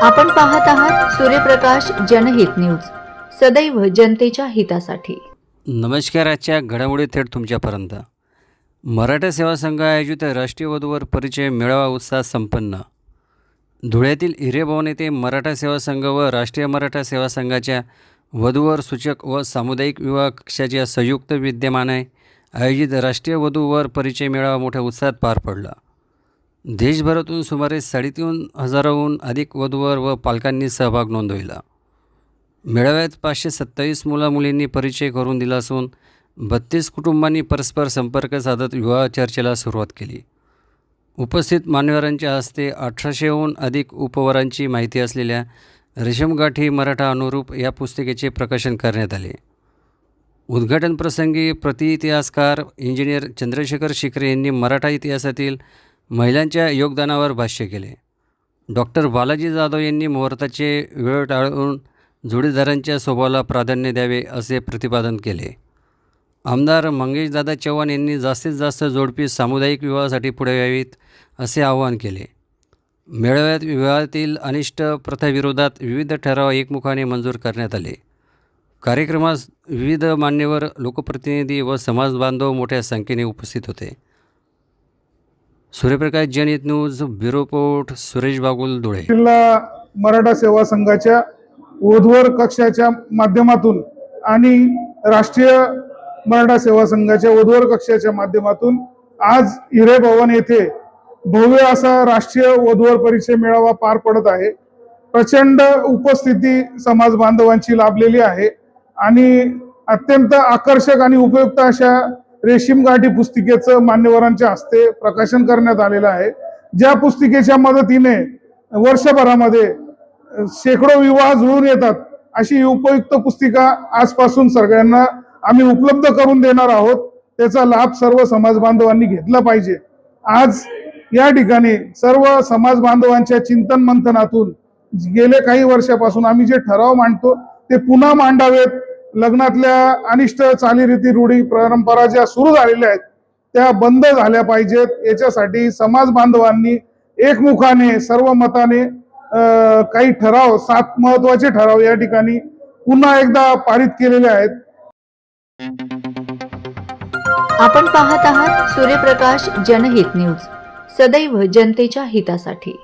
आपण पाहत आहात सूर्यप्रकाश जनहित न्यूज, सदैव जनतेच्या हितासाठी। नमस्कार। आजच्या घडामोडी थेट तुमच्यापर्यंत। मराठा सेवा संघ आयोजित राष्ट्रीय वधूवर परिचय मेळावा उत्साहात संपन्न। धुळ्यातील हिरेभवन येथे मराठा सेवा संघ व राष्ट्रीय मराठा सेवा संघाच्या वधूवर सूचक व सामुदायिक विवाह कक्षाच्या संयुक्त विद्यमाने आयोजित राष्ट्रीय वधूवर परिचय मेळावा मोठ्या उत्साहात पार पडला। देशभरातून सुमारे 3,500हून अधिक वधूवर व पालकांनी सहभाग नोंदविला। मेळाव्यात 527 मुला-मुलींनी परिचय करून दिला असून 32 कुटुंबांनी परस्पर संपर्क साधत विवाह चर्चेला सुरुवात केली। उपस्थित मान्यवरांच्या हस्ते 1800हून अधिक उपवरांची माहिती असलेल्या रेशीमगाठी मराठा अनुरूप या पुस्तिकेचे प्रकाशन करण्यात आले। उद्घाटन प्रसंगी प्रतिइतिहासकार इंजिनियर चंद्रशेखर शिखरे यांनी मराठा इतिहासातील महिलांच्या योगदानावर भाष्य केले। डॉक्टर बालाजी जाधव यांनी मुहूर्ताचे वेळ टाळून जोडीदारांच्या स्वभावाला प्राधान्य द्यावे असे प्रतिपादन केले। आमदार मंगेशदादा चव्हाण यांनी जास्तीत जास्त जोडपी सामुदायिक विवाहासाठी पुढे यावीत असे आवाहन केले। मेळाव्यात विवाहातील अनिष्ट प्रथाविरोधात विविध ठराव एकमुखाने मंजूर करण्यात आले। कार्यक्रमास विविध मान्यवर, लोकप्रतिनिधी व समाजबांधव मोठ्या संख्येने उपस्थित होते। सूर्यप्रकाश जनहित news, bureau report, Suresh Bagul, Dhule. जिल्हा मराठा सेवा संघाच्या वधूवर कक्षाच्या माध्यमातून आणि राष्ट्रीय मराठा सेवा संघाच्या वधूवर कक्षाच्या माध्यमातून आज हिरेभवन येथे भव्य असा राष्ट्रीय वधूवर परिचय मेळावा पार पडत आहे। प्रचंड उपस्थिती समाज बांधवांची लाभलेली आहे आणि अत्यंत आकर्षक आणि उपयुक्त अशा रेशीमगाठी पुस्तिकेचं मान्यवरांच्या हस्ते प्रकाशन करण्यात आलेलं आहे। ज्या पुस्तिकेच्या मदतीने वर्षभरामध्ये शेकडो विवाह जुळून येतात, अशी उपयुक्त पुस्तिका आजपासून सगळ्यांना आम्ही उपलब्ध करून देणार आहोत। त्याचा लाभ सर्व समाज बांधवांनी घेतला पाहिजे। आज या ठिकाणी सर्व समाज बांधवांच्या चिंतन मंथनातून गेले काही वर्षापासून आम्ही जे ठराव मांडतो ते पुन्हा मांडावेत। लग्नातल्या अनिष्ट चालीरीती, रूढी, परंपरा ज्या सुरू झालेल्या आहेत त्या बंद झाल्या पाहिजेत। याच्यासाठी समाज बांधवांनी एकमुखाने सर्व मताने काही ठराव, 7 महत्त्वाचे ठराव या ठिकाणी पुन्हा एकदा पारित केलेले आहेत। आपण पाहत आहात सूर्यप्रकाश जनहित न्यूज, सदैव जनतेच्या हितासाठी।